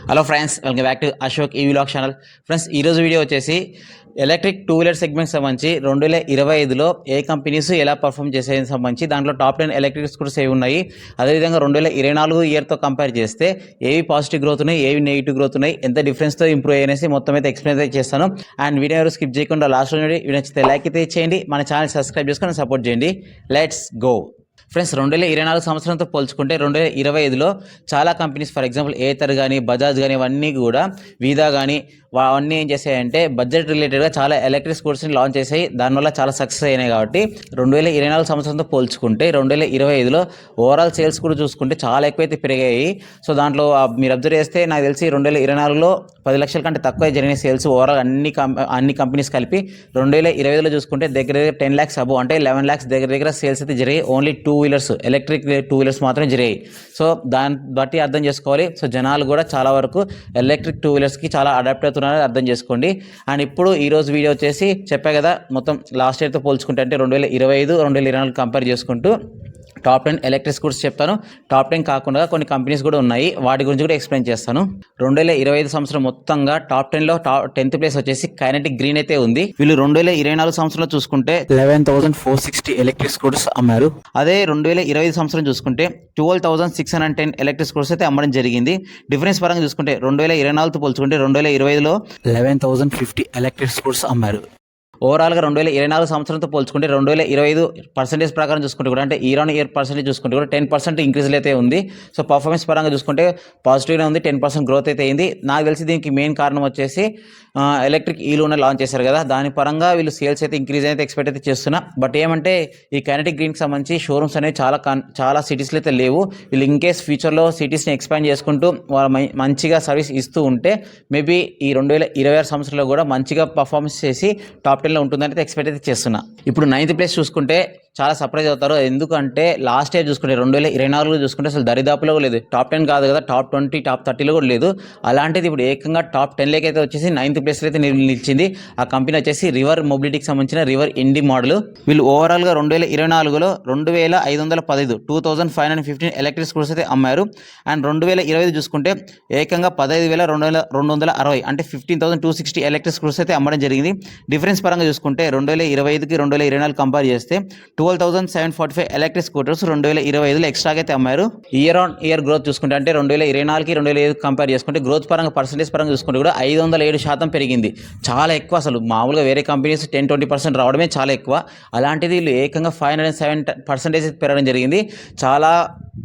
Hello friends, welcome back to Ashok ఈ vlog channel. Friends, ఈరోజు video వచ్చేసి ఎలక్ట్రిక్ టూ వీలర్ సెగ్మెంట్ సంబంధించి 2025లో ఏ companies ఎలా పర్ఫామ్ చేసేది సంబంధించి దాంట్లో టాప్ 10 ఎలక్ట్రిక్ స్కూటర్స్ ఏవి ఉన్నాయి, అదేవిధంగా 2024 ఇయర్తో కంపేర్ చేస్తే ఏవి పాజిటివ్ గ్రోత్ ఉన్నాయి, ఏవి నెగిటివ్ గ్రోత్ ఉన్నాయి, ఎంత డిఫరెన్స్తో ఇంప్రూవ్ అయ్యేసి మొత్తం అయితే ఎక్స్ప్లెయిన్ అయితే చేస్తాను. అండ్ వీడియో ఎవరు స్కిప్ చేయకుండా లాస్ట్ నుండి వీడియో నచ్చితే లైక్ అయితే చేయండి, మన ఛానల్ సబ్స్క్రైబ్ చేసుకొని సపోర్ట్ చేయండి. Let's go. ఫ్రెండ్స్, 2024 సంవత్సరంతో పోల్చుకుంటే 2025లో చాలా కంపెనీస్, ఫర్ ఎగ్జాంపుల్ ఏథర్ కానీ, బజాజ్ కానీ, ఇవన్నీ కూడా వీదా కానీ అవన్నీ ఏం చేసాయంటే బడ్జెట్ రిలేటెడ్గా చాలా ఎలక్ట్రిక్ స్కూటర్స్ని లాంచ్ చేసాయి. దానివల్ల చాలా సక్సెస్ అయినాయి. కాబట్టి 2024 సంవత్సరంతో పోల్చుకుంటే 2025లో ఓవరాల్ సేల్స్ కూడా చూసుకుంటే చాలా ఎక్కువైతే పెరిగాయి. సో దాంట్లో మీరు అబ్జర్వ్ చేస్తే నాకు తెలిసి 2024లో 10 లక్షల కంటే తక్కువ జరిగిన సేల్స్ ఓవరాల్ అన్ని కంపెనీస్ కలిపి. 2025లో చూసుకుంటే దగ్గర 10 lakhs అబో, అంటే 11 lakhs దగ్గర సేల్స్ అయితే జరిగాయి. Only two wheelers, electric two wheelers మాత్రమే జరిగాయి. సో దాన్ని బట్టి అర్థం చేసుకోవాలి. సో జనాలు కూడా చాలా వరకు ఎలక్ట్రిక్ టూ వీలర్స్కి చాలా అడాప్ట్ అవుతున్నారని అర్థం చేసుకోండి. అండ్ ఇప్పుడు ఈరోజు వీడియో వచ్చేసి చెప్పా కదా, మొత్తం లాస్ట్ ఇయర్తో పోల్చుకుంటే అంటే 2025, 2024 కంపేర్ చేసుకుంటూ టాప్ 10 ఎలక్ట్రిక్ స్కూటర్స్ చెప్తాను. టాప్ 10 కాకుండా కొన్ని కంపెనీస్ కూడా ఉన్నాయి, వాటి గురించి కూడా ఎక్స్ప్లెయిన్ చేస్తాను. 2025 సంవత్సరం మొత్తంగా టాప్ 10లో 10th ప్లేస్ వచ్చేసి కైనెటిక్ గ్రీన్ అయితే ఉంది. వీళ్ళు 2024 సంవత్సరంలో చూసుకుంటే 11,460 ఎలక్ట్రిక్ స్కూటర్స్ అమ్మారు. అదే 2025 సంవత్సరం చూసుకుంటే 12,610 ఎలక్ట్రిక్ స్కూటర్స్ అయితే అమ్మడం జరిగింది. డిఫరెన్స్ పరంగా చూసుకుంటే 2024తో పోల్చుకుంటే 2025లో 11,050 ఎలక్ట్రిక్ స్కూటర్స్ అమ్మారు. ఓవరాల్గా 2024 సంవత్సరంతో పోల్చుకుంటే 2025 పర్సెంటేజ్ ప్రకారం చూసుకుంటే కూడా, అంటే ఇయర్ ఆన్ ఇయర్ పర్సెంటేజ్ చూసుకుంటే కూడా 10% ఇంక్రీజ్ అయితే ఉంది. సో పర్ఫార్మెన్స్ పరంగా చూసుకుంటే పాజిటివ్గా ఉంది, 10% గ్రోత్ అయితే అయింది. నాకు తెలిసి దీనికి మెయిన్ కారణం వచ్చేసి ఎలక్ట్రిక్ ఈలూనా లాంచ్ చేశారు కదా, దాని పరంగా వీళ్ళు సేల్స్ అయితే ఇంక్రీజ్ అయితే ఎక్స్పెక్ట్ అయితే చేస్తున్నా. బట్ ఏమంటే ఈ కైనెటిక్ గ్రీన్కి సంబంధించి షోరూమ్స్ అనేవి చాలా సిటీస్లో అయితే లేవు. వీళ్ళు ఇన్కేస్ ఫ్యూచర్లో సిటీస్ని ఎక్స్పాండ్ చేసుకుంటూ వాళ్ళు మంచిగా సర్వీస్ ఇస్తూ ఉంటే మేబీ ఈ 2026 సంవత్సరంలో కూడా మంచిగా పర్ఫార్మెన్స్ చేసి టాప్ 10లో ఉంటుందని ఎక్స్పెక్ట్ అయితే చేస్తున్నా. ఇప్పుడు 9th ప్లేస్ చూసుకుంటే చాలా సర్ప్రైజ్ అవుతారు. ఎందుకంటే లాస్ట్ ఇయర్ చూసుకుంటే 2024లో చూసుకుంటే అసలు దరిదాపులో లేదు. టాప్ 10 కాదు కదా, టాప్ 20, టాప్ 30లో కూడా లేదు. అలాంటిది ఇప్పుడు ఏకంగా టాప్ 10లోకి అయితే వచ్చేసి 9th ప్లేస్లో అయితే నిలిచింది. ఆ కంపెనీ వచ్చేసి రివర్ మొబిలిటీకి సంబంధించిన రివర్ ఇండి మోడల్. వీళ్ళు ఓవరాల్గా 2024లో 2,515 2,515 ఎలక్ట్రిక్ స్కూటర్స్ అయితే అమ్మారు. అండ్ 2025 చూసుకుంటే ఏకంగా 15,260 అంటే 15,260 ఎలక్ట్రిక్ స్కూటర్స్ అయితే అమ్మడం జరిగింది. డిఫరెన్స్ పరంగా చూసుకుంటే 2025కి 2024 కంపేర్ చేస్తే 12,745 ఎలక్ట్రిక్ స్కూటర్స్ 2025లో ఎక్స్ట్రాగా అయితే అమ్మారు. ఇయర్ ఆన్ ఇయర్ గ్రోత్ చూసుకుంటే అంటే 2024కి 2025 కంపేర్ చేసుకుంటే గ్రోత్ పరంగా పర్సెంటేజ్ పరంగా చూసుకుంటే కూడా 507% పెరిగింది. చాలా ఎక్కువ. అసలు మామూలుగా వేరే కంపెనీస్ 10-20% రావడమే చాలా ఎక్కువ. అలాంటిది వీళ్ళు ఏకంగా 507% పెరగడం జరిగింది. చాలా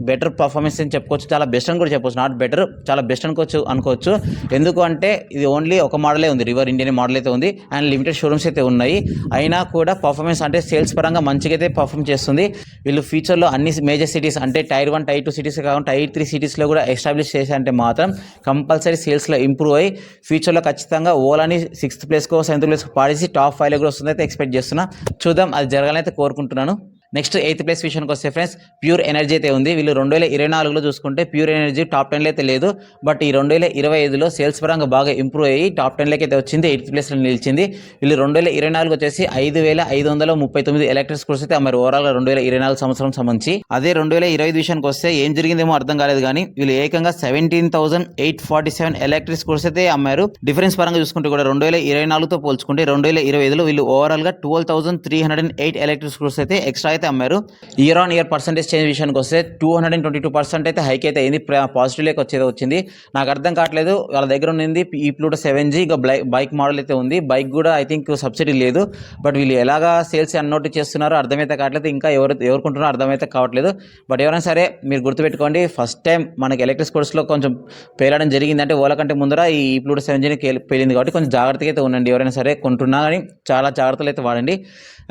బెటర్ పర్ఫార్మెన్స్ అని చెప్పుకోవచ్చు, చాలా బెస్ట్ అని కూడా చెప్పవచ్చు. నాట్ బెటర్, చాలా బెస్ట్ అనుకోవచ్చు. ఎందుకు అంటే ఇది ఓన్లీ ఒక మోడలే ఉంది, రివర్ ఇండియన్ మోడల్ అయితే ఉంది. అండ్ లిమిటెడ్ షోరూమ్స్ అయితే ఉన్నాయి. అయినా కూడా పర్ఫార్మెన్స్ అంటే సేల్స్ పరంగా మంచిగా అయితే పర్ఫామ్ చేస్తుంది. వీళ్ళు ఫ్యూచర్లో అన్ని మేజర్ సిటీస్ అంటే టైర్ 1, టైర్ 2 సిటీస్ కాకుండా టైర్ 3 సిటీస్లో కూడా ఎస్టాబ్లిష్ చేశారంటే మాత్రం కంపల్సరీ సేల్స్లో ఇంప్రూవ్ అయ్యి ఫ్యూచర్లో ఖచ్చితంగా ఓలాని 6th ప్లేస్కో 7th ప్లేస్కో పాడేసి టాప్ 5లో కూడా వస్తుంది అయితే ఎక్స్పెక్ట్ చేస్తున్నా. చూద్దాం, అది జరగాలని అయితే కోరుకుంటున్నాను. నెక్స్ట్ 8th ప్లేస్ విషయానికి వస్తే ఫ్రెండ్స్, ప్యూర్ ఎనర్జీ అయితే ఉంది. వీళ్ళు 2024లో చూసుకుంటే ప్యూర్ ఎనర్జీ టాప్ 10లో అయితే లేదు. బట్ ఈ 2025లో సేల్స్ పరంగా బాగా ఇంప్రూవ్ అయ్యి టాప్ 10లోకి అయితే వచ్చింది, 8th ప్లేస్లో నిలిచింది. వీళ్ళు 2024 వచ్చేసి 5,539 ఎలక్ట్రిక్ స్కూటర్స్ అయితే అమ్మారు ఓవరాల్గా 2024 సంవత్సరం సంబంధించి. అదే 2025 విషయానికి వస్తే ఏం జరిగిందేమో అర్థం కాలేదు కానీ వీళ్ళు ఏకంగా 17,847 ఎలక్ట్రిక్ స్కూటర్స్ అయితే అమ్మారు. డిఫరెన్స్ పరంగా చూసుకుంటే కూడా 2024తో పోల్చుకుంటే 2025లో వీళ్ళు ఓవరాల్గా 12,308 ఎలక్ట్రిక్ స్కూటర్స్ అయితే ఎక్స్ట్రా అమ్మారు. Year on year percentage change విషయానికి వస్తే 222% అయితే హైక్ అయితే అయింది. పాజిటివ్ లేక వచ్చింది. నాకు అర్థం కావట్లేదు, వాళ్ళ దగ్గర ఉన్నది ఈ ప్లూటో 7G ఇక బైక్ మోడల్ అయితే ఉంది. బైక్ కూడా ఐ థింక్ సబ్సిడీ లేదు. బట్ వీళ్ళు ఎలాగా సేల్స్ అన్నోటి చేస్తున్నారో అర్థమైతే కావట్లేదు, ఇంకా ఎవరుకుంటున్నారో అర్థమైతే కావట్లేదు. బట్ ఎవరైనా సరే మీరు గుర్తుపెట్టుకోండి, ఫస్ట్ టైం మనకి ఎలక్ట్రిక్ స్కూటర్స్లో కొంచెం పేలడం జరిగిందంటే ఓలా కంటే ముందర ఈ ప్లూటో 7Gని పేలింది. కాబట్టి కొంచెం జాగ్రత్తగా అయితే ఉండండి. ఎవరైనా సరే కొంటున్నా కానీ చాలా జాగ్రత్తలు అయితే వాడండి.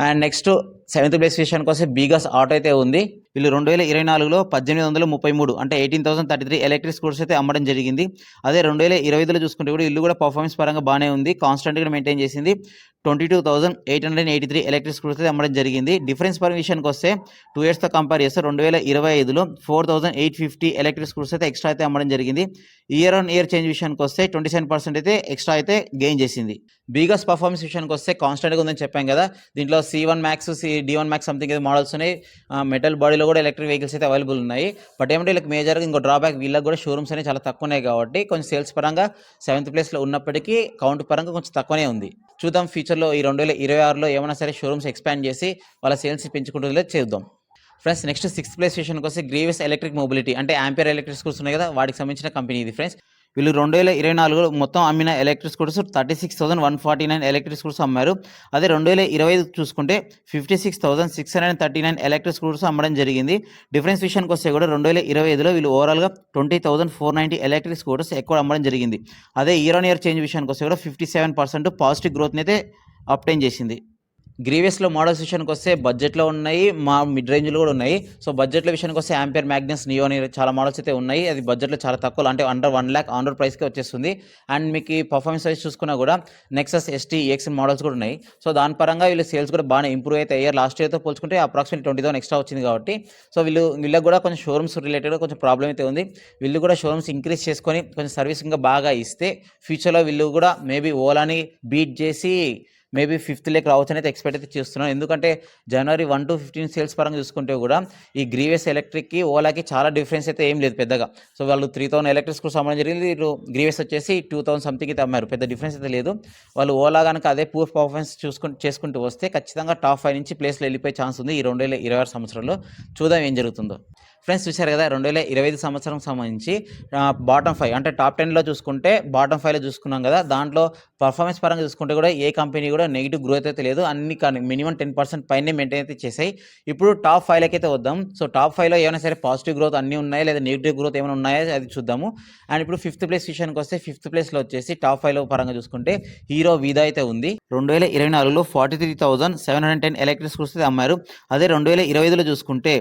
అండ్ నెక్స్ట్ 7th ప్లేస్ విషయానికి వస్తే బీగాస్ ఆటో అయితే ఉంది. వీళ్ళు 2024లో 1,833 అంటే 18,033 ఎలక్ట్రిక్ స్కూటర్స్ అయితే అమ్మడం జరిగింది. అదే 2025లో చూసుకుంటే కూడా ఇల్లు కూడా పర్ఫార్మెన్స్ పరంగా బాగానే ఉంది, కాన్స్టెంట్గా మెయింటైన్ చేసింది. 22,883 ఎలక్ట్రిక్ స్కూటర్స్ అయితే అమ్మడం జరిగింది. డిఫరెన్స్ పర్ విషయానికి వస్తే 2 ఇయర్స్తో కంపేర్ చేస్తే 2025లో 4,850 ఎలక్ట్రిక్ స్కూటర్స్ అయితే ఎక్స్ట్రా అయితే అమ్మడం జరిగింది. ఇయర్ ఆన్ ఇయర్ చేంజ్ విషయానికి వస్తే 27% అయితే ఎక్స్ట్రా అయితే గెయిన్ చేసింది. బీగాస్ పర్ఫార్మెన్స్ విషయానికి వస్తే కాన్స్టెంట్గా ఉందని చెప్పాం కదా. దీంట్లో C1 Max, D1 Max something models ఉన్నాయి. మెటల్ బాడీలో ఇందులో కూడా ఎలక్ట్రిక్ వెహికల్స్ అయితే అవైలబుల్ ఉన్నాయి. బట్ ఏమంటే వీళ్ళకి మేజర్గా ఇంకో డ్రాబ్యాక్ వీళ్ళకి కూడా షోరూమ్స్ అనేవి చాలా తక్కువ ఉన్నాయి కాబట్టి కొంచెం సేల్స్ పరంగా 7th ప్లేస్లో ఉన్నప్పటికీ కౌంట్ పరంగా కొంచెం తక్కువనే ఉంది. చూద్దాం ఫ్యూచర్లో ఈ 2026లో ఏమైనా సరే షోరూమ్స్ ఎక్స్పాండ్ చేసి వాళ్ళ సేల్స్ పెంచుకుంటుందో చేద్దాం. ఫ్రెండ్స్ నెక్స్ట్ 6th ప్లేస్ స్టేషన్కి వస్తే గ్రీవియస్ ఎలక్ట్రిక్ మొబిలిటీ అంటే ఆంపియర్ ఎలక్ట్రిక్ స్కూటర్స్ ఉన్నాయి కదా, వాటికి సంబంధించిన కంపెనీ ఇది ఫ్రెండ్స్. వీళ్ళు 2024 మొత్తం అమ్మిన ఎలక్ట్రిక్ స్కూటర్స్ 36,149 ఎలక్ట్రిక్ స్కూటర్స్ అమ్మారు. అదే 2025 చూసుకుంటే 56,639 ఎలక్ట్రిక్ స్కూటర్స్ అమ్మడం జరిగింది. డిఫరెన్స్ విషయానికి వస్తే కూడా 2025లో వీళ్ళు ఓవరాల్గా 20,490 ఎలక్ట్రిక్ స్కూటర్స్ ఎక్కువ అమ్మడం జరిగింది. అదే ఇయర్ ఆన్ ఇయర్ చేంజ్ విషయానికి వస్తే కూడా 57% పాజిటివ్ గ్రోత్ని అయితే అప్టైన్ చేసింది. గ్రీవియస్లో మోడల్స్ విషయానికి వస్తే బడ్జెట్లో ఉన్నాయి, మా మిడ్ రేంజ్లో కూడా ఉన్నాయి. సో బడ్జెట్లో విషయానికి వస్తే ఆంపియర్ మ్యాగ్నస్ నియో అని చాలా మోడల్స్ అయితే ఉన్నాయి. అది బడ్జెట్లో చాలా తక్కువ, అంటే అండర్ 1 lakh ఆన్ రోడ్ ప్రైస్కే వచ్చేస్తుంది. అండ్ మీకు పర్ఫార్మెన్స్ వైజ్ చూసుకున్నా కూడా నెక్సస్ ST EX మోడల్స్ కూడా ఉన్నాయి. సో దాని పరంగా వీళ్ళు సేల్స్ కూడా బాగా ఇంప్రూవ్ అయితే అయ్యారు. లాస్ట్ ఇయర్తో పోల్చుకుంటే అప్రాక్సిమేట్ 20,000 ఎక్స్ట్రా వచ్చింది కాబట్టి సో వీళ్ళకి కూడా కొంచెం షోరూమ్స్ రిలేటెడ్గా కొంచెం ప్రాబ్లం అయితే ఉంది. వీళ్ళు కూడా షోరూమ్స్ ఇంక్రీజ్ చేసుకొని కొంచెం సర్వీస్ ఇంకా బాగా ఇస్తే ఫ్యూచర్లో వీళ్ళు కూడా మేబీ ఓలాని బీట్ చేసి మేబీ 5th లేక్ రావచ్చు అనేది ఎక్స్పెక్ట్ అయితే చేస్తున్నాను. ఎందుకంటే January 1 to 15 సేల్స్ పరంగా చూసుకుంటే కూడా ఈ గ్రీవియస్ ఎలక్ట్రిక్కి ఓలాకి చాలా డిఫరెన్స్ అయితే ఏం లేదు పెద్దగా. సో వాళ్ళు 3,000 ఎలక్ట్రిక్ స్కూటర్స్ అమ్మడం జరిగింది, వీళ్ళు గ్రీవియస్ వచ్చేసి 2,000 సంథింగ్ అయితే అమ్మారు. పెద్ద డిఫరెన్స్ అయితే లేదు. వాళ్ళు ఓలా కనుక అదే పూర్ పర్ఫార్మెన్స్ చేసుకుంటూ వస్తే ఖచ్చితంగా టాప్ 5 నుంచి ప్లేస్లో వెళ్ళిపోయే ఛాన్స్ ఉంది ఈ 2026 సంవత్సరంలో. చూద్దాం ఏం జరుగుతుందో. ఫ్రెండ్స్ చూశారు కదా 2025 సంవత్సరం సంబంధించి బాటమ్ 5 అంటే టాప్ 10లో చూసుకుంటే బాటమ్ 5లో చూసుకున్నాం కదా, దాంట్లో పర్ఫార్మెన్స్ పరంగా చూసుకుంటే కూడా ఏ కంపెనీ కూడా నెగిటివ్ గ్రోత్ అయితే లేదు. అన్ని మినిమం 10% పైనే మెయింటైన్ అయితే చేసాయి. ఇప్పుడు టాప్ 5లోకి అయితే వద్దాం. సో టాప్ 5లో ఏమైనా సరే పాజిటివ్ గ్రోత్ అన్నీ ఉన్నాయా లేదా నెగిటివ్ గ్రోత్ ఏమైనా ఉన్నాయా అది చూద్దాము. అండ్ ఇప్పుడు 5th ప్లేస్ విషయానికి వస్తే 5th ప్లేస్లో వచ్చేసి టాప్ 5లో పరంగా చూసుకుంటే హీరో వీదా అయితే ఉంది. 2024లో 43,710 ఎలక్ట్రిక్ స్కూటర్స్ అయితే అమ్మారు. అదే 2025లో చూసుకుంటే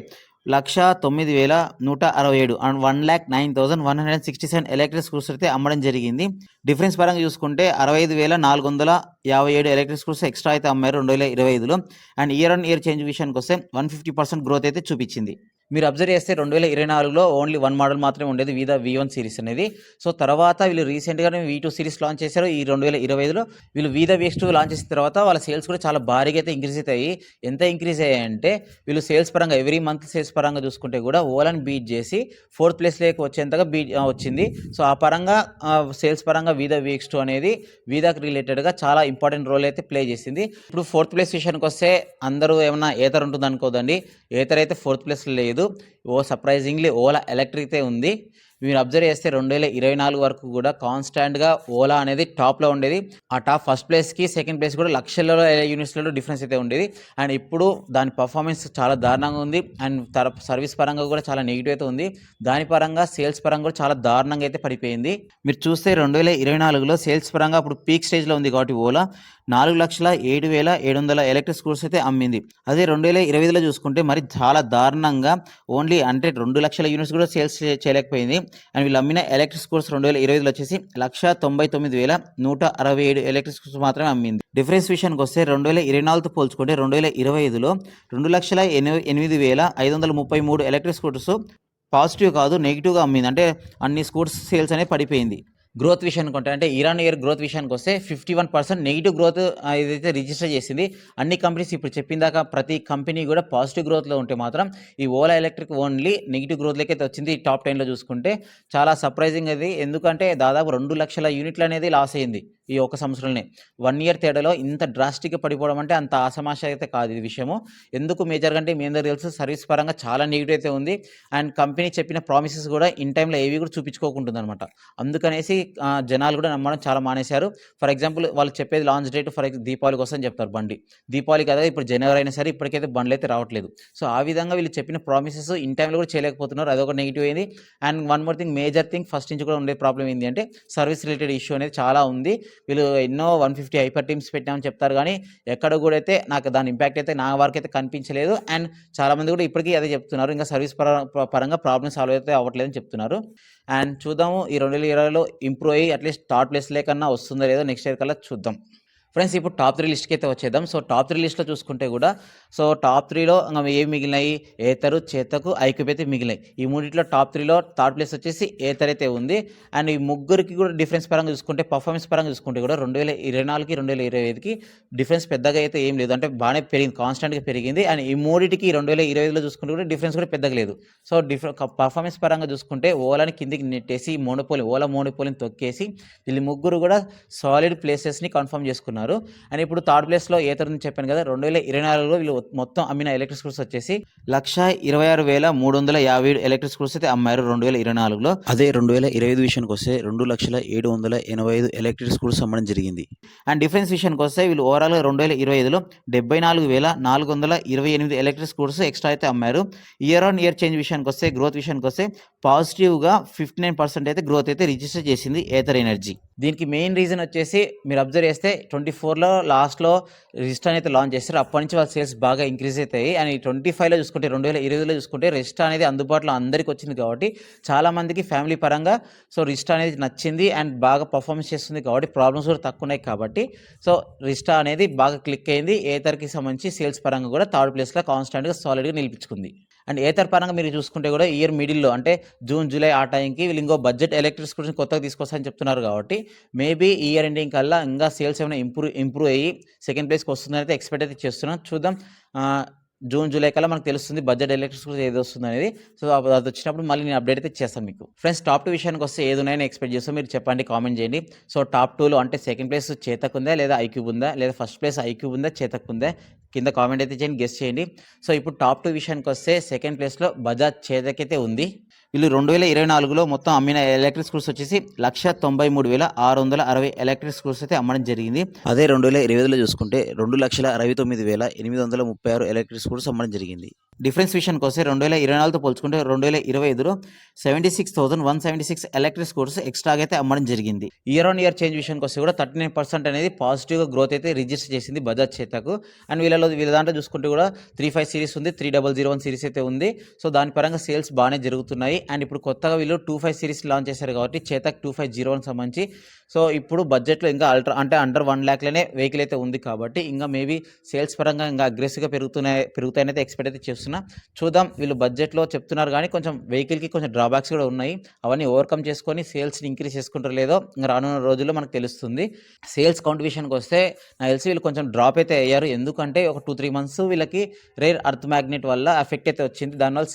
1,09,167 అండ్ 1,09,167 ఎలక్ట్రిక్ స్కూటర్స్ అయితే అమ్మడం జరిగింది. డిఫరెన్స్ పరంగా చూసుకుంటే 65,457 ఎలక్ట్రిక్ స్కూటర్స్ ఎక్స్ట్రా అయితే అమ్మారు 2025లో. And year on year change విషయానికి వస్తే 150% గ్రోత్ అయితే చూపించింది. మీరు అబ్జర్వ్ చేస్తే 2024లో ఓన్లీ 1 మోడల్ మాత్రమే ఉండేది, వీదా V1 సిరీస్ అనేది. సో తర్వాత వీళ్ళు రీసెంట్గానే V2 సిరీస్ లాంచ్ చేశారు. ఈ 2025లో వీళ్ళు వీదా V2 లాంచ్ చేసిన తర్వాత వాళ్ళ సేల్స్ కూడా చాలా భారీగా అయితే ఇంక్రీజ్ అవుతాయి. ఎంత ఇంక్రీజ్ అయ్యాయంటే వీళ్ళు సేల్స్ పరంగా ఎవ్రీ మంత్ సేల్స్ పరంగా చూసుకుంటే కూడా ఓలాని బీట్ చేసి 4th ప్లేస్లోకి వచ్చేంతగా వచ్చింది. సో ఆ పరంగా సేల్స్ పరంగా వీదా V2 అనేది వీదాకి రిలేటెడ్గా చాలా ఇంపార్టెంట్ రోల్ అయితే ప్లే చేసింది. ఇప్పుడు 4th ప్లేస్ విషయానికి వస్తే అందరూ ఏమన్నా ఏతర్ ఉంటుంది అనుకోదండి, ఏతర్ అయితే 4th ప్లేస్లో లేదు. సర్ప్రైజింగ్లీ ఓలా ఎలక్ట్రిక్ అయితే ఉంది. మీరు అబ్జర్వ్ చేస్తే 2024 వరకు కూడా కాన్స్టాంట్గా ఓలా అనేది టాప్లో ఉండేది. ఆ టాప్ ఫస్ట్ ప్లేస్కి సెకండ్ ప్లేస్ కూడా లక్షలలో యూనిట్స్లలో డిఫరెన్స్ అయితే ఉండేది. అండ్ ఇప్పుడు దాని పర్ఫార్మెన్స్ చాలా దారుణంగా ఉంది. అండ్ సర్వీస్ పరంగా కూడా చాలా నెగిటివ్ అయితే ఉంది. దాని పరంగా సేల్స్ పరంగా కూడా చాలా దారుణంగా అయితే పడిపోయింది. మీరు చూస్తే 2024లో సేల్స్ పరంగా ఇప్పుడు పీక్ స్టేజ్లో ఉంది కాబట్టి ఓలా 4,07,700 ఎలక్ట్రిక్ స్కూటర్స్ అయితే అమ్మింది. అదే 2025లో చూసుకుంటే మరి చాలా దారుణంగా ఓన్లీ అంటే 2 లక్షల యూనిట్స్ కూడా సేల్స్ చేయలేకపోయింది. అండ్ వీళ్ళు అమ్మిన ఎలక్ట్రిక్ స్కూటర్స్ 2025లో వచ్చేసి 1,99,167 ఎలక్ట్రిక్ స్కూటర్స్ మాత్రమే అమ్మింది. డిఫరెన్స్ విషయానికి వస్తే 2024తో పోల్చుకుంటే 2025లో 2,08,533 ఎలక్ట్రిక్ స్కూటర్స్ పాజిటివ్ కాదు నెగిటివ్గా అమ్మింది. అంటే అన్ని స్కూటర్స్ సేల్స్ అనేది పడిపోయింది. గ్రోత్ విషయానికి అంటే ఇయర్ ఆన్ ఇయర్ గ్రోత్ విషయానికి వస్తే 51% నెగిటివ్ గ్రోత్ ఏదైతే రిజిస్టర్ చేసింది. అన్ని కంపెనీస్ ఇప్పుడు చెప్పిందాక ప్రతి కంపెనీ కూడా పాజిటివ్ గ్రోత్లో ఉంటే మాత్రం ఈ ఓలా ఎలక్ట్రిక్ ఓన్లీ నెగిటివ్ గ్రోత్లోకి అయితే వచ్చింది. టాప్ 10లో చూసుకుంటే చాలా సర్ప్రైజింగ్ అది. ఎందుకంటే దాదాపు 2 లక్షల యూనిట్లు అనేది లాస్ అయింది ఈ ఒక సంవత్సరంలోనే. 1 ఇయర్ తేడాలో ఇంత డ్రాస్టిక్గా పడిపోవడం అంటే అంత ఆసమాష అయితే కాదు ఇది విషయము. ఎందుకు మేజర్గా అంటే మీ అందరికీ తెలుసు సర్వీస్ పరంగా చాలా నెగిటివ్ అయితే ఉంది. అండ్ కంపెనీ చెప్పిన ప్రామిసెస్ కూడా ఇన్ టైంలో ఏవి కూడా చూపించుకోకుంటుంది అనమాట. అందుకనేసి జనాలు కూడా నమ్మడం చాలా మానేశారు. ఫర్ ఎగ్జాంపుల్ వాళ్ళు చెప్పేది లాంచ్ డేట్ దీపావళి కోసం చెప్తారు బండి. దీపావళి కదా ఇప్పుడు జనవరి అయినా సరే ఇప్పటికైతే బండ్లు అయితే రావట్లేదు. సో ఆ విధంగా వీళ్ళు చెప్పిన ప్రామిసెస్ ఇన్ టైంలో కూడా చేయలేకపోతున్నారు. అదొక నెగిటివ్ అయింది. And one more thing major thing first నుంచి కూడా ఉండే ప్రాబ్లం ఏంటి అంటే సర్వీస్ రిలేటెడ్ ఇష్యూ అనేది చాలా ఉంది. వీళ్ళు ఎన్నో 150 హైపర్ టీమ్స్ పెట్టామని చెప్తారు కానీ ఎక్కడ కూడా అయితే నాకు దాని ఇంపాక్ట్ అయితే నా వరకు అయితే కనిపించలేదు. అండ్ చాలామంది కూడా ఇప్పటికీ అదే చెప్తున్నారు, ఇంకా సర్వీస్ పరంగా ప్రాబ్లమ్ సాల్వ్ అయితే అవ్వట్లేదని చెప్తున్నారు. అండ్ చూద్దాము ఈ 2020లో ఇంప్రూవ్ అయ్యి అట్లీస్ట్ థర్డ్ ప్లేస్ లేకన్నా వస్తుందో లేదో నెక్స్ట్ ఇయర్ కల్లా చూద్దాం. ఫ్రెండ్స్ ఇప్పుడు టాప్ 3 లిస్ట్‌కి అయితే వచ్చేద్దాం. సో టాప్ 3 లిస్ట్‌లో చూసుకుంటే కూడా సో టాప్ 3లో ఏవి మిగిలినాయి? ఏతరు, చేతకు, ఐక్యూబ్ అయితే మిగిలినాయి. ఈ మూడిట్లో టాప్ 3లో థర్డ్ ప్లేస్ వచ్చేసి ఏతర్ అయితే ఉంది. అండ్ ఈ ముగ్గురికి కూడా డిఫరెన్స్ పరంగా చూసుకుంటే, పర్ఫార్మెన్స్ పరంగా చూసుకుంటే కూడా 2024కి, 2025కి డిఫరెన్స్ పెద్దగా అయితే ఏం లేదు. అంటే బాగానే పెరిగింది, కాన్స్టెంట్‌గా పెరిగింది. అండ్ ఈ మూడిటికి 2025లో చూసుకుంటే కూడా డిఫరెన్స్ కూడా పెద్దగా లేదు. సో పర్ఫార్మెన్స్ పరంగా చూసుకుంటే ఓలాని కిందికి నెట్టేసి ఓలా మోనోపోలీని తొక్కేసి వీళ్ళు ముగ్గురు కూడా సాలిడ్ ప్లేసెస్‌ని కన్ఫర్మ్ చేసుకున్నారు. అండ్ ఇప్పుడు థర్డ్ ప్లేస్‌లో ఏతర్ అని చెప్పాను కదా! 2024లో వీళ్ళు మొత్తం అమ్మిన ఎలక్ట్రిక్ స్కూటర్స్ వచ్చేసి 1,26,357 ఎలక్ట్రిక్ స్కూటర్స్ అయితే అమ్మారు 2024లో. అదే 2025 విషయానికొస్తే 2,07,85 ఎలక్ట్రిక్ స్కూటర్స్ అమ్మడం జరిగింది. అండ్ డిఫరెన్స్ విషయానికొస్తే వీళ్ళు ఓవరాల్‌గా 2025లో 74,428 ఎలక్ట్రిక్ స్కూటర్స్ ఎక్స్ట్రా అయితే అమ్మారు. ఇయర్ ఆన్ ఇయర్ చేంజ్ విషయానికొస్తే, గ్రోత్ విషయానికొస్తే పాజిటివ్‌గా 59% అయితే గ్రోత్ అయితే రిజిస్టర్ చేసింది ఏథర్ ఎనర్జీ. దీనికి మెయిన్ రీజన్ వచ్చేసి మీరు అబ్జర్వ్ చేస్తే 24లో లాస్ట్‌లో రెజిస్ట్రాన్ అయితే లాంచ్ చేస్తారు. అప్పటి నుంచి వాళ్ళ సేల్స్ బాగా ఇంక్రీజ్ అవుతాయి. అండ్ ఈ 25లో చూసుకుంటే 2020లో చూసుకుంటే రెజిస్ట్రా అనేది అందుబాటులో అందరికి వచ్చింది కాబట్టి చాలామందికి ఫ్యామిలీ పరంగా సో రెజిస్ట్రా అనేది నచ్చింది అండ్ బాగా పర్ఫార్మెన్స్ చేస్తుంది కాబట్టి ప్రాబ్లమ్స్ కూడా తక్కువ ఉన్నాయి కాబట్టి సో రెజిస్ట్రా అనేది బాగా క్లిక్ అయింది. ఏథర్‌కి సంబంధించి సేల్స్ పరంగా కూడా థర్డ్ ప్లేస్‌లో కాన్స్టాంట్‌గా సాలిడ్‌గా నిలిపించుకుంది. అండ్ ఏథర్ పరంగా మీరు చూసుకుంటే కూడా ఇయర్ మిడిల్‌లో అంటే జూన్, జూలై ఆ టైంకి వీళ్ళు ఇంకో బడ్జెట్ ఎలక్ట్రిక్ స్కూటర్స్ కొత్తగా తీసుకొస్తారని చెప్తున్నారు కాబట్టి మేబీ ఈ ఇయర్ ఎండింగ్ కల్లా ఇంకా సేల్స్ ఏమైనా ఇంప్రూవ్ అయ్యి సెకండ్ ప్లేస్‌కి వస్తుందని అయితే ఎక్స్‌పెక్ట్ అయితే చేస్తున్నాం. చూద్దాం. జూన్, జూలై కల్లా మనకు తెలుస్తుంది బడ్జెట్ ఎలక్ట్రిక్ స్కూటర్స్ ఏది వస్తుందనేది. సో అది వచ్చినప్పుడు మళ్ళీ నేను అప్డేట్ అయితే చేస్తాను మీకు. ఫ్రెండ్స్ టాప్ 2 విషయానికి వస్తే ఏది ఉన్నాయని ఎక్స్‌పెక్ట్ చేస్తాం మీరు చెప్పండి, కామెంట్ చేయండి. సో టాప్ 2లో అంటే సెకండ్ ప్లేస్ చేతక్ ఉందా లేదా ఐక్యూబ్ ఉందా? లేదా ఫస్ట్ ప్లేస్ ఐక్యూబ్ ఉందా చేతక్ ఉందా? కింద కామెంట్ అయితే చేయండి, గెస్ చేయండి. సో ఇప్పుడు టాప్ 2 విషయానికి వస్తే సెకండ్ ప్లేస్‌లో బజాజ్ చేతక్ అయితే ఉంది. వీళ్ళు 2024లో మొత్తం అమ్మిన ఎలక్ట్రిక్ స్కూటర్స్ వచ్చేసి 1,93,660 ఎలక్ట్రిక్ స్కూటర్స్ అయితే అమ్మడం జరిగింది. అదే 2025లో చూసుకుంటే 2,69,836 ఎలక్ట్రిక్ స్కూటర్స్ అమ్మడం జరిగింది. డిఫరెన్స్ విషయానికి వస్తే 2024తో పోల్చుకుంటే 2025లో 76,176 ఎలక్ట్రిక్ స్కూటర్స్ ఎక్స్ట్రాగా అయితే అమ్మడం జరిగింది. ఇయర్ ఆన్ ఇయర్ చేంజ్ విషయానికి వస్తే కూడా 39% అనేది పాజిటివ్గా గ్రోత్ అయితే రిజిస్టర్ చేసింది బజాజ్ చేతకు. అండ్ వీళ్ళ దాంట్లో చూసుకుంటే కూడా 35 సిరీస్ ఉంది, 3001 సిరీస్ అయితే ఉంది. సో దాని పరంగా సేల్స్ బాగానే జరుగుతున్నాయి. అండ్ ఇప్పుడు కొత్తగా వీళ్ళు 25 సిరీస్ లాంచ్ చేశారు కాబట్టి చేతక్ 2501 సంబంధించి సో ఇప్పుడు బడ్జెట్లో ఇంకా అండర్ 1 లాక్‌లోనే వెహికల్ అయితే ఉంది కాబట్టి ఇంకా మేబీ సేల్స్ పరంగా ఇంకా అగ్రెసివ్గా పెరుగుతాయని అయితే ఎక్స్పెక్ట్ అయితే చేస్తున్నా. చూద్దాం. వీళ్ళు బడ్జెట్లో చెప్తున్నారు కానీ కొంచెం వెహికల్కి కొంచెం డ్రాబ్యాక్స్ కూడా ఉన్నాయి. అవన్నీ ఓవర్కమ్ చేసుకొని సేల్స్ని ఇంక్రీజ్ చేసుకుంటారో లేదో ఇంకా రానున్న రోజుల్లో మనకు తెలుస్తుంది. సేల్స్ కౌంట్ విషయానికి వస్తే నాకు తెలిసి వీళ్ళు కొంచెం డ్రాప్ అయితే అయ్యారు. ఎందుకంటే ఒక 2-3 మంత్స్ వీళ్ళకి రేర్ అర్త్ మ్యాగ్నెట్ వల్ల ఎఫెక్ట్ అయితే వచ్చింది. దానివల్ల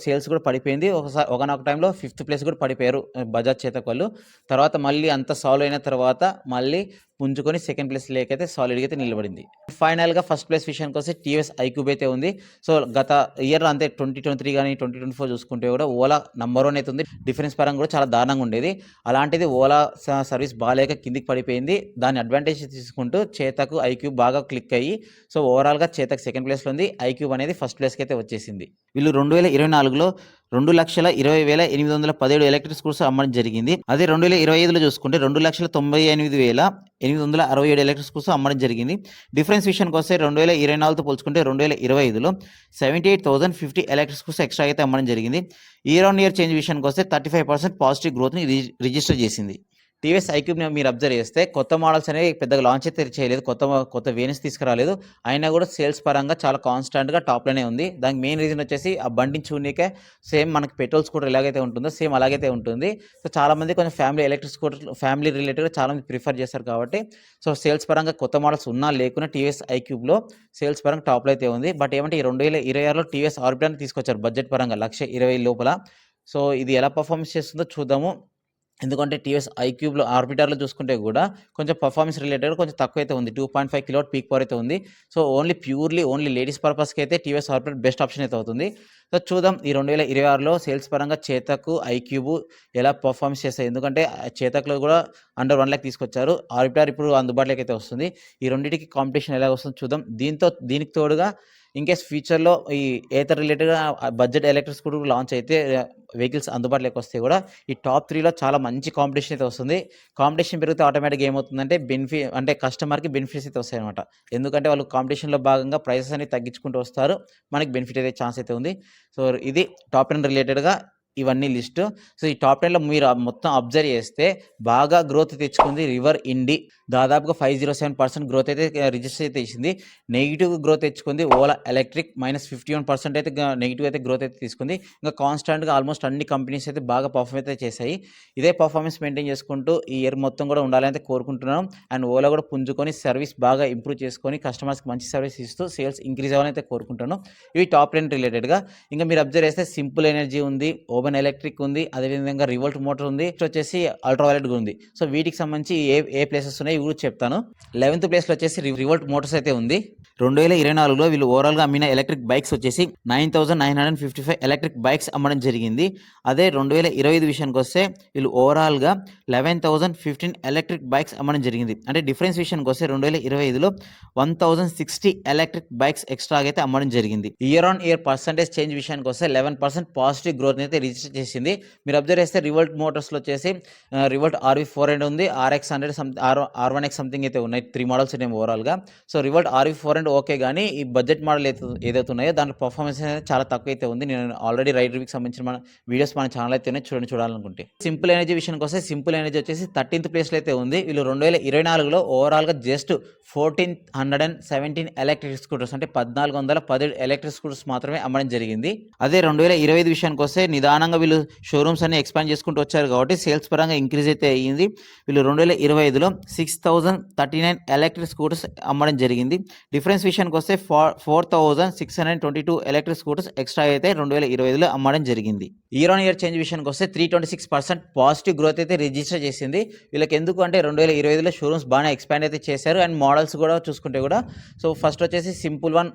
సేల్స్ కూడా పడిపోయింది. ఒకనొక టైంలో 5th ప్లేస్ కూడా పడిపోయారు బజాజ్ చేతక్ వాళ్ళు. తర్వాత మళ్ళీ అంత సాల్వ్ అయిన తర్వాత మళ్ళీ పుంజుకొని సెకండ్ ప్లేస్ లేకైతే సాలిడ్గా అయితే నిలబడింది. ఫైనల్గా ఫస్ట్ ప్లేస్ విషయానికి వస్తే టీవీఎస్ ఐక్యూబ్ అయితే ఉంది. సో గత ఇయర్ అంతే 2023 కానీ 2024 చూసుకుంటే కూడా ఓలా నంబర్ 1 అయితే ఉంది. డిఫరెన్స్ పరంగా కూడా చాలా దారుణంగా ఉండేది. అలాంటిది ఓలా సర్వీస్ బాగాలేక కిందికి పడిపోయింది. దాన్ని అడ్వాంటేజ్ తీసుకుంటూ చేతకు ఐక్యూబ్ బాగా క్లిక్ అయ్యి సో ఓవరాల్గా చేతక్ సెకండ్ ప్లేస్లో ఉంది. ఐక్యూబ్ అనేది ఫస్ట్ ప్లేస్కి అయితే వచ్చేసింది. వీళ్ళు 2024లో 2,20,817 ఎలక్ట్రిక్ స్కూటర్స్ అమ్మడం జరిగింది. అదే 2025లో చూసుకుంటే 2,98,867 ఎలక్ట్రిక్ స్కూటర్స్ అమ్మడం జరిగింది. డిఫరెన్స్ విషయానికి వస్తే 2024తో పోల్చుకుంటే 2025లో 78,050 ఎలక్ట్రిక్ స్కూటర్స్ ఎక్స్ట్రా అయితే అమ్మడం జరిగింది. ఇయర్ ఆన్ ఇయర్ చేంజ్ విషయానికి వస్తే 35% పాజిటివ్ గ్రోత్ని రిజిస్టర్ చేసింది. టీవీఎస్ ఐక్యూబ్‌ని మీరు అబ్జర్వ్ చేస్తే కొత్త మోడల్స్ అనేవి పెద్దగా లాంచ్ అయితే చేయలేదు. కొత్త వేరియంట్స్ తీసుకురాలేదు. అయినా కూడా సేల్స్ పరంగా చాలా కాన్స్టాంట్‌గా టాప్‌లోనే ఉంది. దానికి మెయిన్ రీజన్ వచ్చేసి ఆ బండిని చూడనీకే సేమ్ మనకి పెట్రోల్ స్కూటర్ ఎలాగైతే ఉంటుందో సేమ్ అలాగైతే ఉంటుంది. సో చాలామంది కొంచెం ఎలక్ట్రిక్ స్కూటర్ ఫ్యామిలీ రిలేటెడ్‌గా చాలామంది ప్రిఫర్ చేస్తారు కాబట్టి సో సేల్స్ పరంగా కొత్త మోడల్స్ ఉన్నా లేకున్నా టీవీఎస్ ఐక్యూబ్‌లో సేల్స్ పరంగా టాప్‌లో అయితే ఉంది. బట్ ఏమంటే ఈ 2026లో టీవీఎస్ ఆర్బిటార్‌ని తీసుకొచ్చారు బడ్జెట్ పరంగా 1,20,000 లోపల. సో ఇది ఎలా పర్ఫార్మెన్స్ చేస్తుందో చూద్దాము. ఎందుకంటే టీవీఎస్ ఐక్యూబ్‌లో ఆర్బిటార్‌లో చూసుకుంటే కూడా కొంచెం పర్ఫార్మెన్స్ రిలేటెడ్ కొంచెం తక్కువైతే ఉంది. 2.5 కిలోవాట్ పీక్ పవర్ అయితే ఉంది. సో ఓన్లీ లేడీస్ పర్పస్‌కి అయితే టీవీఎస్ ఆర్బిటార్ బెస్ట్ ఆప్షన్ అయితే అవుతుంది. సో చూద్దాం ఈ 2026లో సేల్స్ పరంగా చేతక్, ఐక్యూబ్ ఎలా పర్ఫార్మెన్స్ చేస్తాయి. ఎందుకంటే చేతక్‌లో కూడా అండర్ 1 లాక్ తీసుకొచ్చారు. ఆర్బిటార్ ఇప్పుడు అందుబాటులోకి అయితే వస్తుంది. ఈ రెండిటికి కాంపిటీషన్ ఎలా వస్తుందో చూద్దాం. దీనికి తోడుగా ఇన్‌కేస్ ఫ్యూచర్‌లో ఈ ఏథర్ రిలేటెడ్‌గా బడ్జెట్ ఎలక్ట్రిక్ స్కూటర్ లాంచ్ అయితే వెహికల్స్ అందుబాటులోకి వస్తే కూడా ఈ టాప్ 3లో చాలా మంచి కాంపిటీషన్ అయితే వస్తుంది. కాంపిటీషన్ పెరిగితే ఆటోమేటిక్‌గా ఏమవుతుందంటే అంటే కస్టమర్‌కి బెనిఫిట్స్ అయితే వస్తాయన్నమాట. ఎందుకంటే వాళ్ళు కాంపిటీషన్‌లో భాగంగా ప్రైసెస్ అనేవి తగ్గించుకుంటూ వస్తారు. మనకి బెనిఫిట్ అయ్యే ఛాన్స్ అయితే ఉంది. సో ఇది టాప్ 10 రిలేటెడ్‌గా ఇవన్నీ లిస్టు. సో ఈ టాప్ 10లో మీరు మొత్తం అబ్జర్వ్ చేస్తే బాగా గ్రోత్ తెచ్చుకుంది రివర్ ఇండి. దాదాపుగా 507% గ్రోత్ అయితే రిజిస్టర్ అయితే ఇచ్చింది. నెగిటివ్ గ్రోత్ తెచ్చుకుంది ఓలా ఎలక్ట్రిక్ -51% అయితే నెగిటివ్ అయితే గ్రోత్ అయితే తీసుకుంది. ఇంకా కాన్స్టాంట్గా ఆల్మోస్ట్ అన్ని కంపెనీస్ అయితే బాగా పర్ఫార్మ్ అయితే చేశాయి. ఇదే పర్ఫార్మెన్స్ మెయింటైన్ చేసుకుంటూ ఈ ఇయర్ మొత్తం కూడా ఉండాలని అయితే కోరుకుంటున్నాం. అండ్ ఓలా కూడా పుంజుకొని సర్వీస్ బాగా ఇంప్రూవ్ చేసుకొని కస్టమర్స్కి మంచి సర్వీస్ ఇస్తూ సేల్స్ ఇంక్రీజ్ అవ్వాలని అయితే కోరుకుంటున్నాను. ఇవి టాప్ 10 రిలేటెడ్గా. ఇంకా మీరు అబ్జర్వ్ చేస్తే సింపుల్ ఎనర్జీ ఉంది, ఓపెన్ ఎలక్ట్రిక్ ఉంది, అదేవిధంగా రివోల్ట్ మోటార్ ఉంది, నెక్స్ట్ వచ్చేసి అల్ట్రావైలెట్ ఉంది. సో వీటికి సంబంధించి ఏ ప్లేసెస్ ఉన్నాయి ఇవి కూడా చెప్తాను. 11th ప్లేస్లో వచ్చేసి రివోల్ట్ మోటార్స్ అయితే ఉంది. 2024లో వీళ్ళు ఓవరాల్గా అమ్మిన ఎలక్ట్రిక్ బైక్స్ వచ్చేసి 9,955 ఎలక్ట్రిక్ బైక్స్ అమ్మడం జరిగింది. అదే 2025 విషయానికి వస్తే వీళ్ళు ఓవరాల్గా 11,015 ఎలక్ట్రిక్ బైక్స్ అమ్మడం జరిగింది. అంటే డిఫరెన్స్ విషయానికి వస్తే 2025లో 1,060 ఎలక్ట్రిక్ బైక్స్ ఎక్స్ట్రాగా అయితే అమ్మడం జరిగింది. Year on year percentage change విషయానికి వస్తే 11% పాజిటివ్ గ్రోత్ అయితే రిజిస్టర్ చేసింది. మీరు అబ్జర్వ్ చేస్తే రివోల్ట్ మోటార్స్లో వచ్చేసి రివోల్ట్ RV400 ఉంది, RX100 R1X సంథింగ్ అయితే ఉన్నాయి. 3 మోడల్స్ ఉన్నాయి ఓవరాల్గా. సో రివోల్ట్ RV400 ఓకే, కానీ ఈ బడ్జెట్ మోడల్ ఏదైతే ఉన్నాయో దాంట్లో పర్ఫార్మెన్స్ అనేది చాలా తక్కువ అయితే ఉంది. నేను ఆల్రెడీ రైడ్ రివ్యూకి సంబంధించిన మన వీడియోస్ మన ఛానల్ అయితే చూడాలనుకుంటే. సింపుల్ ఎనర్జీ విషయానికి వస్తే సింపుల్ ఎనర్జీ వచ్చేసి 13th ప్లేస్లో అయితే ఉంది. వీళ్ళు 2024లో ఓవరాల్గా జస్ట్ 1,417 ఎలక్ట్రిక్ స్కూటర్స్ అంటే 1,417 ఎలక్ట్రిక్ స్కూటర్స్ మాత్రమే అమ్మడం జరిగింది. అదే 2025 విషయానికి వస్తే నిదానంగా వీళ్ళు షోరూమ్స్ అన్ని ఎక్స్పాండ్ చేసుకుంటూ వచ్చారు కాబట్టి సేల్స్ పరంగా ఇంక్రీజ్ అయితే అయ్యింది. వీళ్ళు 2025లో 6,039 ఎలక్ట్రిక్ స్కూటర్స్ అమ్మడం జరిగింది. డిఫరెన్స్ విషయానికి వస్తే 4,622 ఎలక్ట్రిక్ స్కూటర్స్ ఎక్స్ట్రా అయితే 2025లో అమ్మడం జరిగింది. ఇయర్ ఆన్ ఇయర్ చేంజ్ విషయానికి వస్తే 326% పాజిటివ్ గ్రోత్ అయితే రిజిస్టర్ చేసింది. వీళ్ళకి ఎందుకు అంటే 2025లో షోరూమ్స్ బాగానే ఎక్స్పాండ్ అయితే చేశారు. అండ్ మోడల్స్ కూడా చూసుకుంటే కూడా సో ఫస్ట్ వచ్చేసి సింపుల్ వన్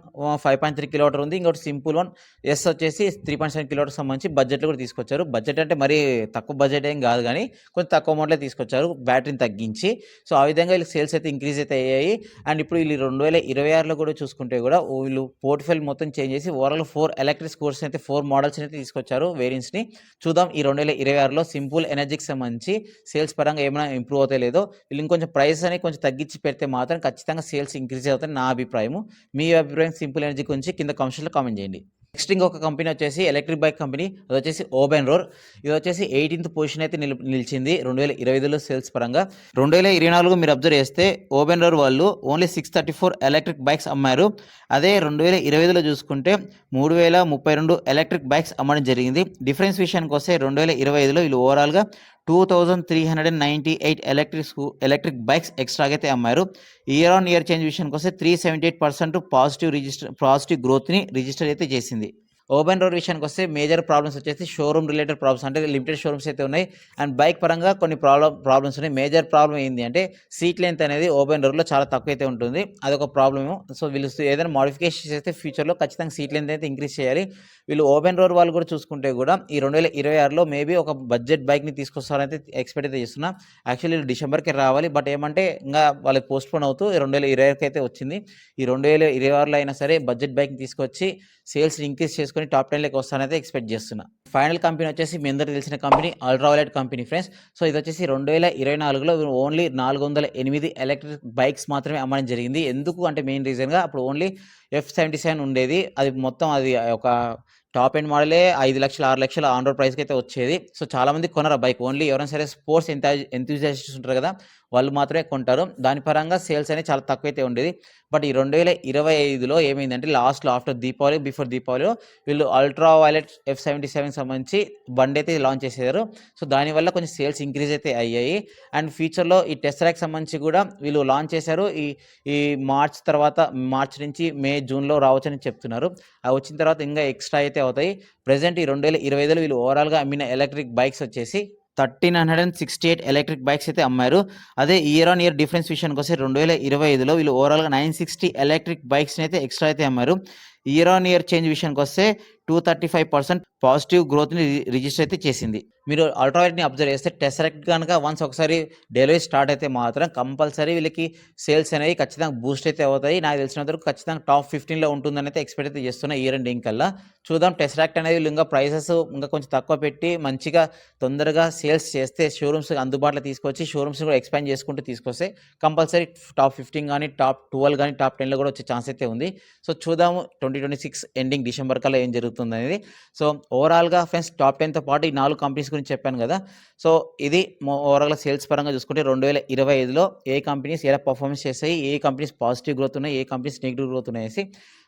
5.3 కిలోమీటర్ ఉంది, ఇంకోటి సింపుల్ వన్ ఎస్ వచ్చేసి 3.7 కిలోమీటర్ సంబంధించి బడ్జెట్లో కూడా తీసుకొచ్చారు. బడ్జెట్ అంటే మరీ తక్కువ బడ్జెట్ ఏం కాదు, కానీ కొంచెం తక్కువ అమౌంట్లో తీసుకొచ్చారు బ్యాటరీని తగ్గించి. సో ఆ విధంగా వీళ్ళకి సేల్స్ అయితే ఇంక్రీజ్ అయితే అయ్యాయి. అండ్ ఇప్పుడు వీళ్ళు 2026లో కూడా చూసుకుంటే కూడా వీళ్ళు పోర్ట్ఫోలియో మొత్తం చేంజ్ చేసి ఓవరాల్ 4 ఎలక్ట్రిక్ స్కూటర్స్ అయితే 4 మోడల్స్ అయితే తీసుకొచ్చారు వేరియంట్స్ని. చూద్దాం ఈ 2026లో సింపుల్ ఎనర్జీకి సంబంధించి సేల్స్ పరంగా ఏమైనా ఇంప్రూవ్ అవుతాయి లేదో. వీళ్ళు ఇంకొంచెం ప్రైస్ అని కొంచెం తగ్గించి పెడితే మాత్రం ఖచ్చితంగా సేల్స్ ఇంక్రీజ్ అవుతాయని నా అభిప్రాయం. మీ అభిప్రాయం సింపుల్ ఎనర్జీ గురించి కింద కామెంట్స్లో కామెంట్ చేయండి. నెక్స్ట్ ఇంకొక కంపెనీ వచ్చేసి ఎలక్ట్రిక్ బైక్ కంపెనీ, అది వచ్చేసి ఓబెన్రోర్. ఇది వచ్చేసి 18th పొజిషన్ అయితే నిలిచింది 2025లో సేల్స్ పరంగా. 2024 మీరు అబ్జర్వ్ చేస్తే ఓబెన్రోర్ వాళ్ళు ఓన్లీ 634 ఎలక్ట్రిక్ బైక్స్ అమ్మారు. అదే 2025లో చూసుకుంటే 3,032 ఎలక్ట్రిక్ బైక్స్ అమ్మడం జరిగింది. డిఫరెన్స్ విషయానికి వస్తే 2025లో వీళ్ళు ఓవరాల్గా 2,398 ఎలక్ట్రిక్ బైక్స్ ఎక్స్ట్రాగా అయితే అమ్మారు. ఇయర్ ఆన్ ఇయర్ చేంజ్ విషయానికి వస్తే 378% పాజిటివ్ గ్రోత్ని రిజిస్టర్ అయితే చేసింది. ఓబెన్రోర్ విషయానికి వస్తే మేజర్ ప్రాబ్లమ్స్ వచ్చేసి షోరూమ్ రిలేటెడ్ ప్రాబ్లమ్స్, అంటే లిమిటెడ్ షోరూమ్స్ అయితే ఉన్నాయి. అండ్ బైక్ పరంగా కొన్ని ప్రాబ్లమ్స్ ఉన్నాయి. మేజర్ ప్రాబ్లం ఏంటి అంటే సీట్ లెంత్ అనేది ఓబెన్రోర్లో చాలా తక్కువ అయితే ఉంటుంది, అదొక ప్రాబ్లము. సో వీళ్ళు ఏదైనా మోడిఫికేషన్ చేస్తే ఫ్యూచర్లో ఖచ్చితంగా సీట్ లెంత్ అయితే ఇంక్రీజ్ చేయాలి. వీళ్ళు ఓబెన్రోర్ వాళ్ళు కూడా చూసుకుంటే కూడా ఈ 2026లో మేబీ ఒక బడ్జెట్ బైక్ని తీసుకొస్తారని ఎక్స్పెక్ట్ అయితే చేస్తున్నా. యాక్చువల్లీ వీళ్ళు డిసెంబర్కి రావాలి, బట్ ఏమంటే ఇంకా వాళ్ళకి పోస్ట్పోన్ అవుతూ 2026కి అయితే వచ్చింది. ఈ 2026లో అయినా సరే బడ్జెట్ బైక్ని తీసుకొచ్చి సేల్స్ ఇంక్రీజ్ చేసుకొని టాప్ 10లోకి వస్తానైతే ఎక్స్పెక్ట్ చేస్తున్నా. ఫైనల్ కంపెనీ వచ్చేసి మీ అందరూ తెలిసిన company ultraviolet company friends. So ఇది వచ్చేసి 2024లో ఓన్లీ 408 ఎలక్ట్రిక్ బైక్స్ మాత్రమే అమ్మడం జరిగింది. ఎందుకు అంటే మెయిన్ రీజన్గా అప్పుడు ఓన్లీ F77 ఉండేది, అది మొత్తం అది ఒక టాప్ ఎండ్ మోడలే 5 లక్షలు 6 లక్షల ఆన్ రోడ్ ప్రైస్కి అయితే వచ్చేది. సో చాలామంది కొనరు బైక్, ఓన్లీ ఎవరైనా సరే స్పోర్ట్స్ ఎంతూజియాస్ట్స్ ఉంటారు కదా వాళ్ళు మాత్రమే కొంటారు. దాని పరంగా సేల్స్ అనేది చాలా తక్కువ అయితే ఉండేది. బట్ ఈ 2025లో ఏమైందంటే లాస్ట్లో ఆఫ్టర్ దీపావళి బిఫోర్ దీపావళిలో వీళ్ళు అల్ట్రావైలెట్ F77 సంబంధించి బండి అయితే లాంచ్ చేశారు. సో దానివల్ల కొంచెం సేల్స్ ఇంక్రీజ్ అయితే అయ్యాయి. అండ్ ఫ్యూచర్లో ఈ టెస్లాకి సంబంధించి కూడా వీళ్ళు లాంచ్ చేశారు. ఈ మార్చ్ నుంచి మే జూన్లో రావచ్చని చెప్తున్నారు. అవి వచ్చిన తర్వాత ఇంకా ఎక్స్ట్రా అయితే అవుతాయి. ప్రజెంట్ ఈ 2025లో వీళ్ళు ఓవరాల్గా అమ్మిన ఎలక్ట్రిక్ బైక్స్ వచ్చేసి 1,368 ఎలక్ట్రిక్ బైక్స్ అయితే అమ్మారు. అదే ఇయర్ ఆన్ ఇయర్ డిఫరెన్స్ విషయానికి వస్తే 2025లో వీళ్ళు ఓవరాల్గా 960 ఎలక్ట్రిక్ బైక్స్ని అయితే ఎక్స్ట్రా అయితే అమ్మారు. ఇయర్ ఆన్ ఇయర్ చేంజ్ విషయానికి వస్తే 235% పాజిటివ్ గ్రోత్ని రిజిస్టర్ అయితే చేసింది. మీరు అల్ట్రావైలెట్ని అబ్జర్వ్ చేస్తే టెస్లాకి కనుక వన్స్ ఒకసారి డెలివరీ స్టార్ట్ అయితే మాత్రం కంపల్సరీ వీళ్ళకి సేల్స్ అనేవి ఖచ్చితంగా బూస్ట్ అయితే అవుతాయి. నాకు తెలిసినంత వరకు ఖచ్చితంగా టాప్ 15లో ఉంటుందని అయితే ఎక్స్పెక్ట్ అయితే చేస్తున్నా ఇయర్ ఎండింగ్ కల్లా. చూద్దాం టెస్లాక్ అనేది వీళ్ళు ఇంకా ప్రైసెస్ ఇంకా కొంచెం తక్కువ పెట్టి మంచిగా తొందరగా సేల్స్ చేస్తే షోరూమ్స్ అందుబాటులో తీసుకొచ్చి షోరూమ్స్ కూడా ఎక్స్పాండ్ చేసుకుంటూ తీసుకొస్తే కంపల్సరీ టాప్ 15 కానీ టాప్ 12 కానీ టాప్ 10లో కూడా వచ్చే ఛాన్స్ అయితే ఉంది. సో చూద్దాము 2026 ఎండింగ్ డిసెంబర్ కల్లా ఏం జరుగుతుంది అనేది. సో ఓవరాల్గా ఫ్రెండ్స్ టాప్ 10తో పాటు ఈ 4 కంపెనీస్ గురించి చెప్పాను కదా. సో ఇది ఓవరాల్గా సేల్స్ పరంగా చూసుకుంటే 2025లో ఏ కంపెనీస్ ఎలా పర్ఫార్మెన్స్ చేస్తాయి, ఏ కంపెనీస్ పాజిటివ్ గ్రోత్ ఉన్నాయి, ఏ కంపెనీస్ నెగిటివ్ గ్రోత్ ఉన్నాయేసి.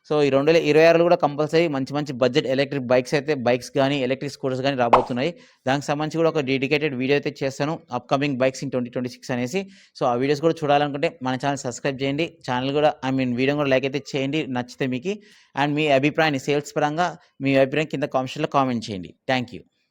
సో ఈ 2026లో కూడా కంపల్సరీ మంచి మంచి బడ్జెట్ ఎలక్ట్రిక్ బైక్స్ కానీ ఎలక్ట్రిక్ స్కూటర్స్ కానీ రాబోతున్నాయి. దానికి సంబంధించి కూడా ఒక డెడికేటెడ్ వీడియో అయితే చేస్తాను, అప్కమింగ్ బైక్స్ ఇన్ 2026 అనేసి. సో ఆ వీడియోస్ కూడా చూడాలనుకుంటే మన ఛానల్ సబ్స్క్రైబ్ చేయండి, ఛానల్ కూడా వీడియో కూడా లైక్ అయితే చేయండి నచ్చితే మీకు. అండ్ మీ అభిప్రాయాన్ని సేల్స్ పరంగా మీ అభిప్రాయం కింద కామెంట్స్లో కామెంట్ చేయండి. Thank you.